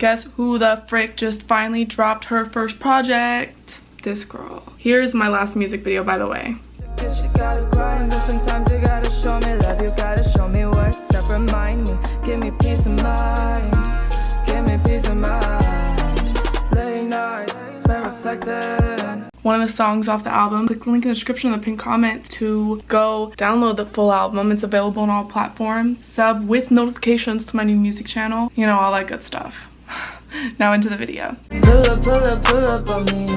Guess who the frick just finally dropped her first project? This girl. Here's my last music video, by the way. You gotta grind, but sometimes you gotta show me love. You gotta show me what's up, remind me. Give me peace of mind. Give me peace of mind. Late nights spent reflecting. One of the songs off the album. Click the link in the description in the pinned comment to go download the full album. It's available on all platforms. Sub with notifications to my new music channel. You know, all that good stuff. Now into the video. Pull up on me.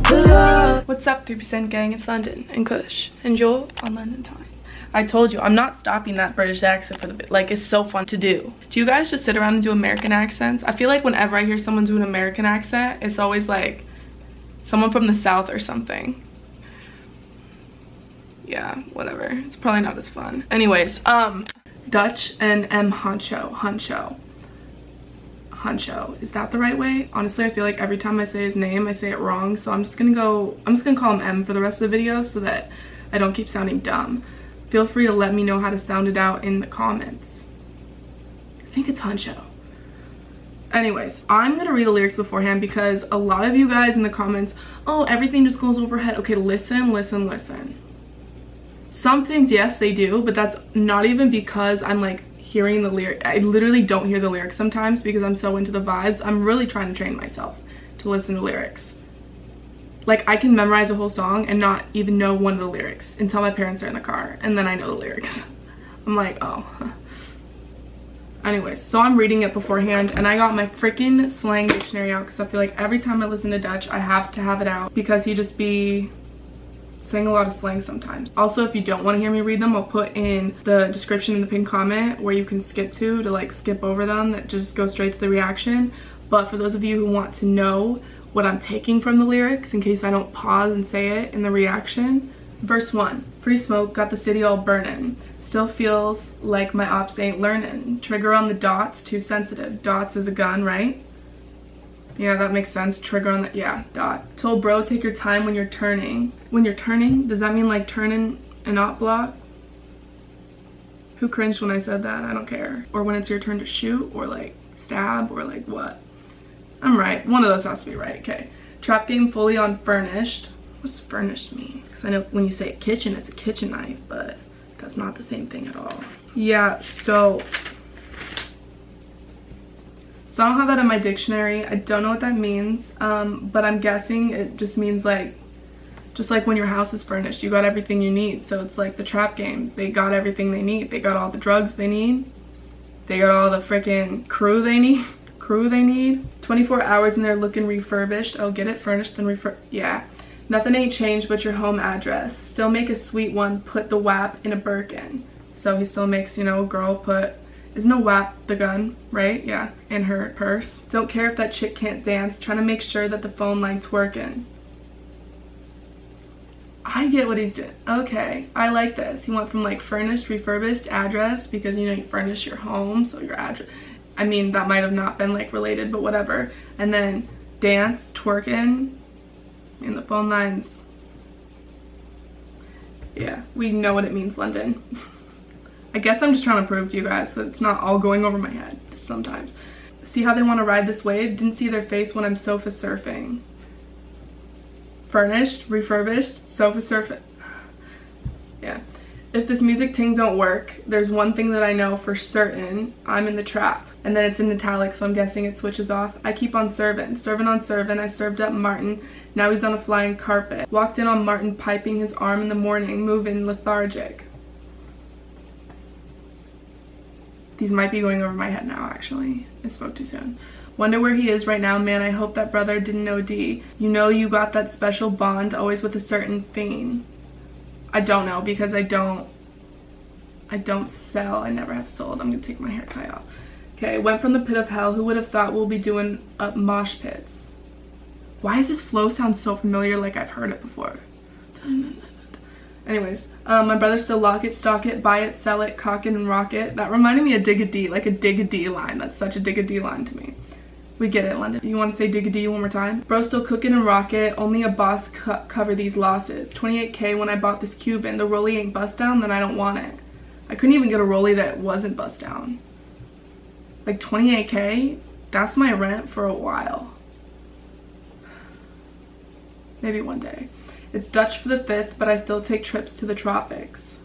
Pull up. What's up, 3% gang? It's London and Kush, and you're on London time. I told you, I'm not stopping that British accent for the bit. Like, it's so fun to do. Do you guys just sit around and do American accents? I feel like whenever I hear someone do an American accent, it's always like someone from the South or something. Yeah, whatever. It's probably not as fun. Anyways, Dutch and Huncho. Huncho, is that the right way? Honestly, I feel like every time I say his name I say it wrong, so I'm just gonna call him M for the rest of the video so that I don't keep sounding dumb. Feel free to let me know how to sound it out in the comments. I think it's Huncho. Anyways, I'm gonna read the lyrics beforehand because a lot of you guys in the comments, oh, everything just goes overhead. Okay, listen. Some things, yes, they do, but that's not even because I'm like hearing the lyric. I literally don't hear the lyrics sometimes because I'm so into the vibes. I'm really trying to train myself to listen to lyrics. Like, I can memorize a whole song and not even know one of the lyrics until my parents are in the car, and then I know the lyrics. I'm like, oh. Anyways, so I'm reading it beforehand, and I got my freaking slang dictionary out because I feel like every time I listen to Dutch I have to have it out because he just be saying a lot of slang sometimes. Also, if you don't want to hear me read them, I'll put in the description in the pinned comment where you can skip to like skip over them, that just go straight to the reaction. But for those of you who want to know what I'm taking from the lyrics in case I don't pause and say it in the reaction. Verse 1, free smoke got the city all burning. Still feels like my ops ain't learning. Trigger on the dots, too sensitive. Dots is a gun, right? Yeah, that makes sense. Trigger on the, yeah, dot. Told bro, take your time when you're turning. When you're turning? Does that mean like turning an op block? Who cringed when I said that? I don't care. Or when it's your turn to shoot, or like stab, or like what? I'm right. One of those has to be right. Okay. Trap game fully on furnished. What does furnished mean? Because I know when you say kitchen, it's a kitchen knife, but that's not the same thing at all. Yeah, so I don't have that in my dictionary. I don't know what that means, but I'm guessing it just means like, just like when your house is furnished, you got everything you need. So it's like the trap game. They got everything they need. They got all the drugs they need. They got all the freaking crew they need. 24 hours and they're looking refurbished. Oh, get it? Furnished then yeah. Nothing ain't changed but your home address. Still make a sweet one, put the WAP in a Birkin. So he still makes, you know, a girl put, isn't a WAP the gun, right? Yeah, in her purse. Don't care if that chick can't dance, trying to make sure that the phone line's working. I get what he's doing. Okay, I like this. He went from like furnished, refurbished, address, because you know you furnish your home, so your address. I mean, that might have not been like related, but whatever. And then dance, twerking, and the phone lines. Yeah, we know what it means, London. I guess I'm just trying to prove to you guys that it's not all going over my head, just sometimes. See how they want to ride this wave? Didn't see their face when I'm sofa surfing. Furnished, refurbished, sofa surfing. Yeah. If this music ting don't work, there's one thing that I know for certain. I'm in the trap. And then it's in italics, so I'm guessing it switches off. I keep on serving. Serving on serving. I served up Martin. Now he's on a flying carpet. Walked in on Martin piping his arm in the morning, moving lethargic. These might be going over my head now, actually. I spoke too soon. Wonder where he is right now, man. I hope that brother didn't OD. You know you got that special bond, always with a certain fiend. I don't know, because I don't sell. I never have sold. I'm gonna take my hair tie off. Okay, went from the pit of hell. Who would have thought we'll be doing up mosh pits? Why does this flow sound so familiar, like I've heard it before? Anyways, my brother still lock it, stock it, buy it, sell it, cock it, and rock it. That reminded me of Dig a D, like a Dig a D line. That's such a Dig a D line to me. We get it, London. You want to say Dig a D one more time? Bro still cooking and rock it. Only a boss cover these losses. 28K when I bought this Cuban. The rollie ain't bust down, then I don't want it. I couldn't even get a rollie that wasn't bust down. Like 28K? That's my rent for a while. Maybe one day. It's Dutch for the 5th, but I still take trips to the tropics.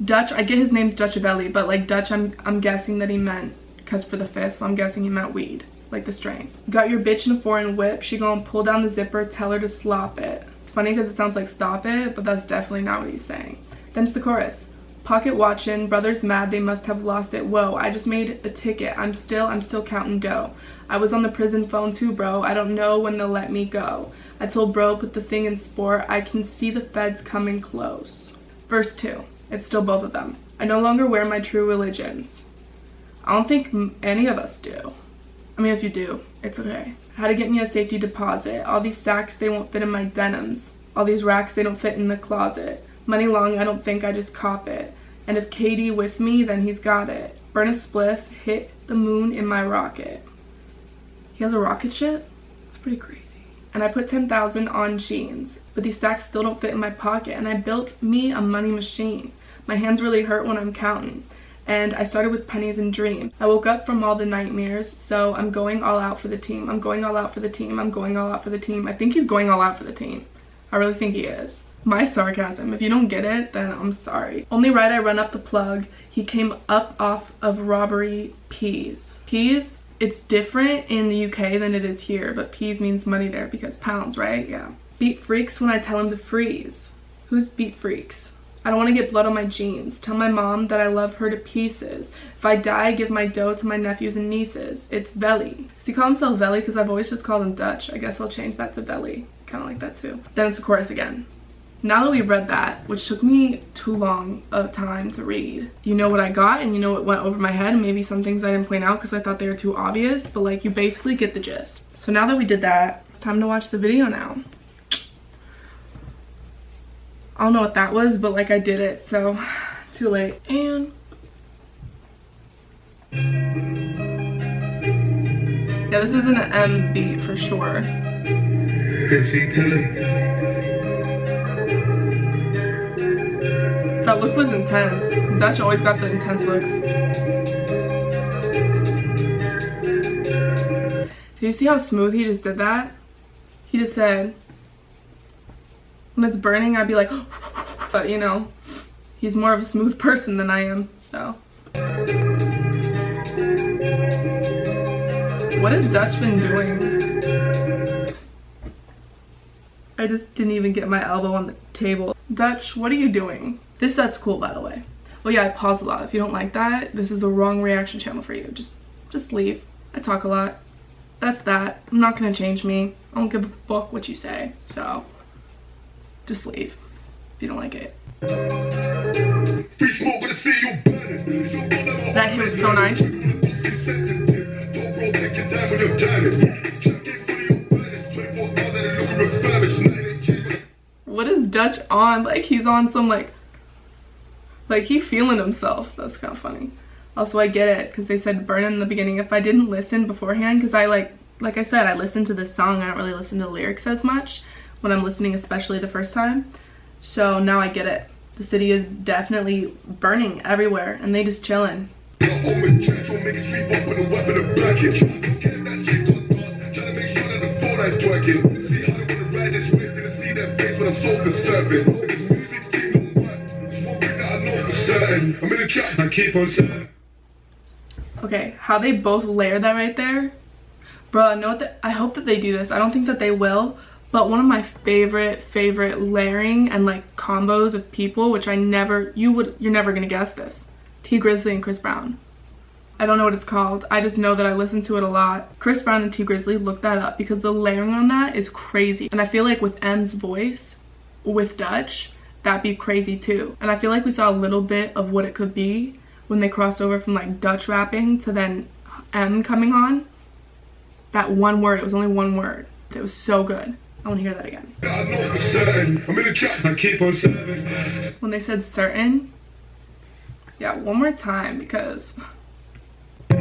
Dutch, I get his name's Dutchavelli, but like Dutch, I'm guessing that he meant, because for the 5th, so I'm guessing he meant weed, like the strain. Got your bitch in a foreign whip, she gonna pull down the zipper, tell her to slop it. It's funny because it sounds like stop it, but that's definitely not what he's saying. Then it's the chorus. Pocket watching, brothers mad, they must have lost it. Whoa, I just made a ticket, I'm still counting dough. I was on the prison phone too, bro, I don't know when they'll let me go. I told bro, put the thing in sport, I can see the feds coming close. Verse 2. It's still both of them. I no longer wear my true religions. I don't think any of us do. I mean, if you do, it's okay. How to get me a safety deposit. All these stacks, they won't fit in my denims. All these racks, they don't fit in the closet. Money long, I don't think I just cop it. And if Katie with me, then he's got it. Burn a spliff, hit the moon in my rocket. He has a rocket ship? It's pretty crazy. And I put 10,000 on jeans, but these stacks still don't fit in my pocket. And I built me a money machine. My hands really hurt when I'm counting. And I started with pennies and dreams. I woke up from all the nightmares, so I'm going all out for the team. I'm going all out for the team. I'm going all out for the team. I think he's going all out for the team. I really think he is. My sarcasm, if you don't get it, then I'm sorry. Only right I run up the plug. He came up off of robbery peas. Peas, it's different in the UK than it is here, but peas means money there because pounds, right? Yeah. Beat freaks when I tell him to freeze. Who's beat freaks? I don't want to get blood on my jeans. Tell my mom that I love her to pieces. If I die, I give my dough to my nephews and nieces. It's Velli. Does he call himself Velli? Because I've always just called him Dutch. I guess I'll change that to Velli. Kind of like that too. Then it's the chorus again. Now that we've read that, which took me too long of time to read, you know what I got and you know what went over my head, and maybe some things I didn't point out because I thought they were too obvious, but like you basically get the gist. So now that we did that, it's time to watch the video now. I don't know what that was, but like I did it, so too late. And yeah, this is an M beat for sure. That look was intense. Dutch always got the intense looks. Do you see how smooth he just did that? He just said, when it's burning, I'd be like, but you know, he's more of a smooth person than I am, so. What has Dutch been doing? I just didn't even get my elbow on the table. Dutch, what are you doing? This set's cool, by the way. Oh yeah, I pause a lot. If you don't like that, this is the wrong reaction channel for you. Just leave. I talk a lot. That's that. I'm not gonna change me. I don't give a fuck what you say, so. Just leave if you don't like it. That hit was so nice. What is Dutch on? Like he's on some like he feeling himself. That's kind of funny. Also, I get it because they said burn in the beginning. If I didn't listen beforehand, because I like I said, I listened to this song. I don't really listen to the lyrics as much when I'm listening, especially the first time. So now I get it. The city is definitely burning everywhere and they just chilling. Okay, how they both layer that right there. Bro, I hope that they do this. I don't think that they will. But one of my favorite layering and like combos of people, which you're never gonna guess this. T Grizzly and Chris Brown. I don't know what it's called. I just know that I listen to it a lot. Chris Brown and T Grizzly, look that up because the layering on that is crazy. And I feel like with M's voice, with Dutch, that'd be crazy too. And I feel like we saw a little bit of what it could be when they crossed over from like Dutch rapping to then M coming on. That one word, it was only one word. It was so good. I want to hear that again. When they said certain, yeah, one more time because. I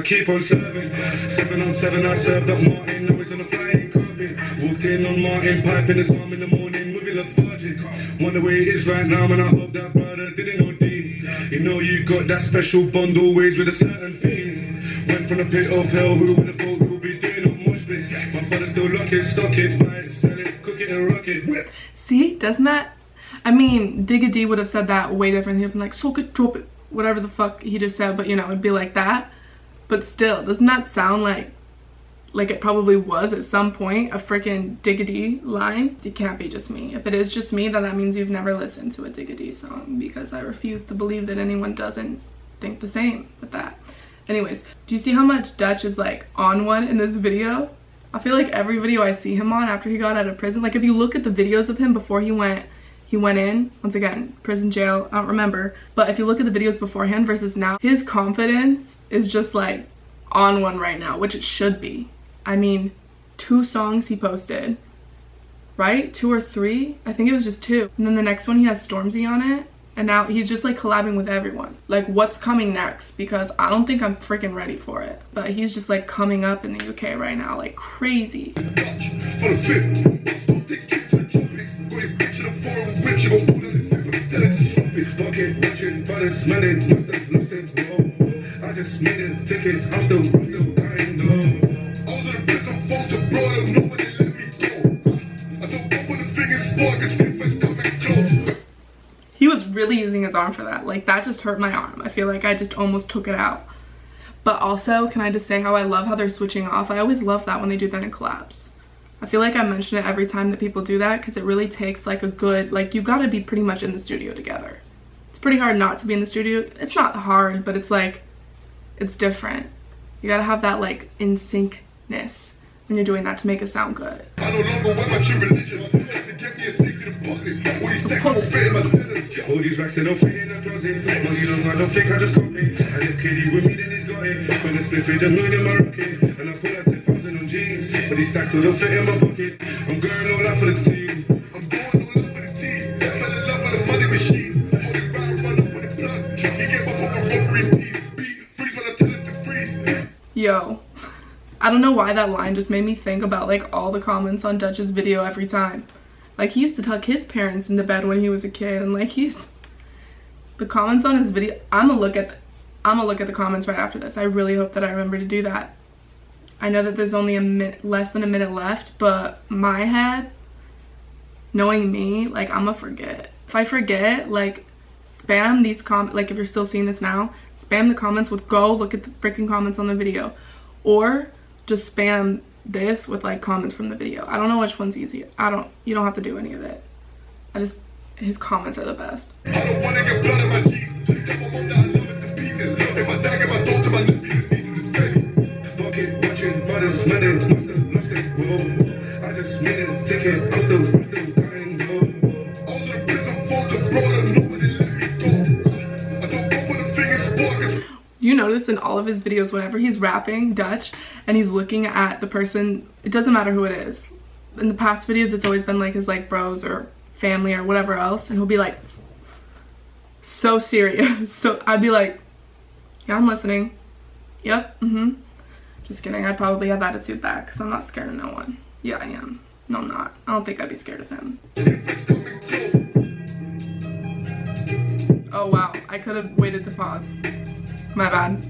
keep on serving. 7 on 7, I served up Martin. Now he's on a flying carpet. Walked in on Martin, piping his arm in the morning, moving lethargic. Wonder where it is right now, man. I hope that brother didn't OD. You know you got that special bond always with a certain feeling. from the pit of hell. Who would have thought we'll be doing a mosh pit? My father still lock it, stock it, buy it, sell it, cook it and rock it. See, doesn't that? I mean, Digga D would have said that way different. He'd been like, soak it, drop it, whatever the fuck he just said, but you know, it'd be like that. But still, doesn't that sound like it probably was at some point a freaking Digga D line? It can't be just me. If it is just me, then that means you've never listened to a Digga D song, because I refuse to believe that anyone doesn't think the same with that. Anyways, do you see how much Dutch is like on one in this video? I feel like every video I see him on after he got out of prison, like if you look at the videos of him before he went in, once again, prison, jail, I don't remember, but if you look at the videos beforehand versus now, his confidence is just like on one right now, which it should be. I mean, 2 songs he posted, right? 2 or 3? I think it was just 2. And then the next one he has Stormzy on it, and now he's just like collabing with everyone. Like, what's coming next? Because I don't think I'm freaking ready for it. But he's just like coming up in the UK right now like crazy. I just made a ticket, I'm still kind of. All of the prison folks abroad don't know where they let me go. I don't go with the fingers for cause it's coming close. He was really using his arm for that. Like, that just hurt my arm. I feel like I just almost took it out. But also, can I just say how I love how they're switching off? I always love that when they do that in collabs. I feel like I mention it every time that people do that, because it really takes like a good, like, you gotta be pretty much in the studio together. It's pretty hard not to be in the studio. It's not hard, but it's like, it's different. You gotta have that like in syncness when you're doing that to make it sound good. I no longer wear my true religion. To get me a secret deposit. All these stacks don't fit in my tenants. All these racks, they don't fit in the closet. No, you don't got no fake, I just copy. And if KD with me, then he's got it. When I split with the moon in my rocket. And I pull out 10,000 on jeans. But these stacks still don't fit in my pocket. I'm going all out for the team. I'm going all out for the team. Fell in love with a money machine. Holding round, run up with the plug. He gave up on my rubbery beat. Freeze when I tell him to freeze. Yo. I don't know why that line just made me think about like all the comments on Dutch's video every time. Like, he used to tuck his parents into bed when he was a kid, and like the comments on his video, I'm gonna look at the comments right after this. I really hope that I remember to do that. I know that there's only less than a minute left, but my head, knowing me, like, I'm gonna forget. If I forget, like, spam these comments, like if you're still seeing this now, spam the comments with go look at the freaking comments on the video, or just spam this with like comments from the video. I don't know which one's easier. You don't have to do any of it. His comments are the best. I don't wanna get blood in my jeans. Take my mom down, love it to pieces. If I die, get my daughter, my nephews, nieces is ready. Pocket watching, brothers, money, lost it, whoa. I just made a ticket, I'm still kind of. All of the prison folks abroad don't know where they let me go. I don't go with the fingers for cause You notice in all of his videos, whenever he's rapping Dutch and he's looking at the person, it doesn't matter who it is. In the past videos, it's always been like his like bros or family or whatever else, and he'll be like so serious. So I'd be like, yeah, I'm listening. Yep, just kidding. I'd probably have attitude back because I'm not scared of no one. Yeah, I am. No, I'm not. I don't think I'd be scared of him. Oh wow, I could have waited to pause. My bad.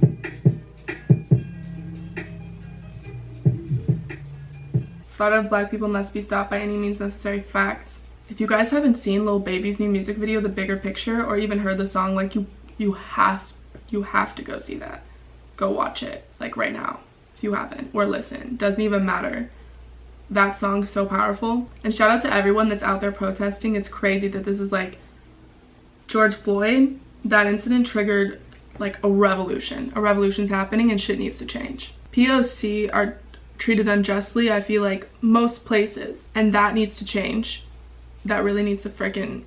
Slaughter of black people must be stopped by any means necessary. Facts. If you guys haven't seen Lil Baby's new music video, The Bigger Picture, or even heard the song, like you have to go see that. Go watch it, like right now, if you haven't, or listen. Doesn't even matter. That song's so powerful. And shout out to everyone that's out there protesting. It's crazy that this is like George Floyd. That incident triggered like a revolution. A revolution's happening and shit needs to change. POC are treated unjustly, I feel like, most places, and that needs to change. That really needs to freaking...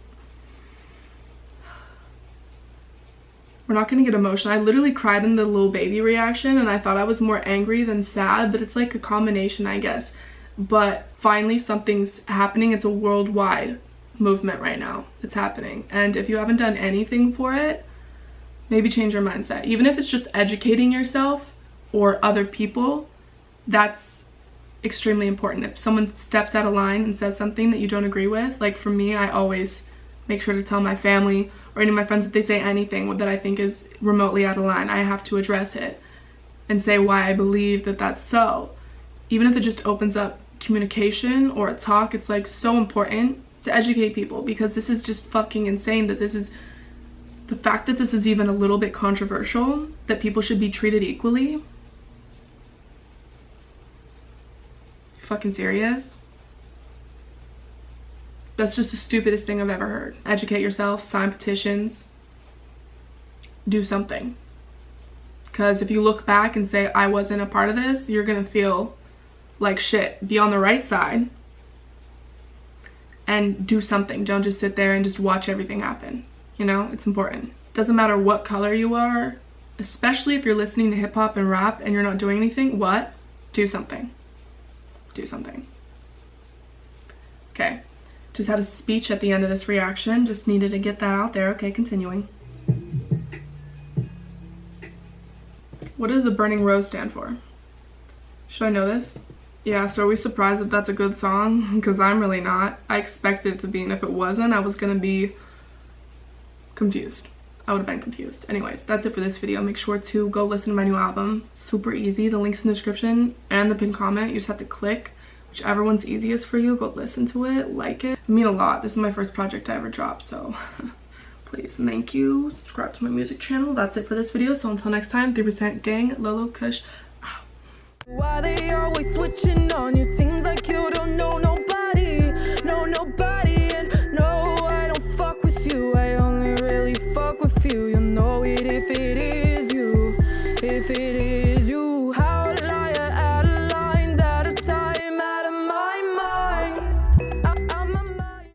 We're not gonna get emotional. I literally cried in the Lil Baby reaction, and I thought I was more angry than sad, but it's like a combination, I guess. But finally something's happening. It's a worldwide movement right now. It's happening, and if you haven't done anything for it, maybe change your mindset. Even if it's just educating yourself or other people, that's extremely important. If someone steps out of line and says something that you don't agree with, like for me, I always make sure to tell my family or any of my friends if they say anything that I think is remotely out of line, I have to address it and say why I believe that that's so. Even if it just opens up communication or a talk, it's like so important to educate people, because this is just fucking insane that this is, the fact that this is even a little bit controversial, that people should be treated equally. You fucking serious? That's just the stupidest thing I've ever heard. Educate yourself, sign petitions, do something. Because if you look back and say, I wasn't a part of this, you're gonna feel like shit. Be on the right side and do something. Don't just sit there and just watch everything happen. You know, it's important. Doesn't matter what color you are, especially if you're listening to hip hop and rap and you're not doing anything. What? Do something. Do something. Okay. Just had a speech at the end of this reaction. Just needed to get that out there. Okay, continuing. What does the burning rose stand for? Should I know this? Yeah, so are we surprised if that's a good song? Because I'm really not. I expected it to be, and if it wasn't, I was gonna be confused. I would have been confused. Anyways, that's it for this video. Make sure to go listen to my new album. Super easy. The link's in the description and the pinned comment. You just have to click whichever one's easiest for you. Go listen to it, like it. It mean a lot. This is my first project I ever dropped, so please and thank you. Subscribe to my music channel. That's it for this video. So until next time, 3% gang, Lolo Kush. Why they always switching on you? Seems like you don't know no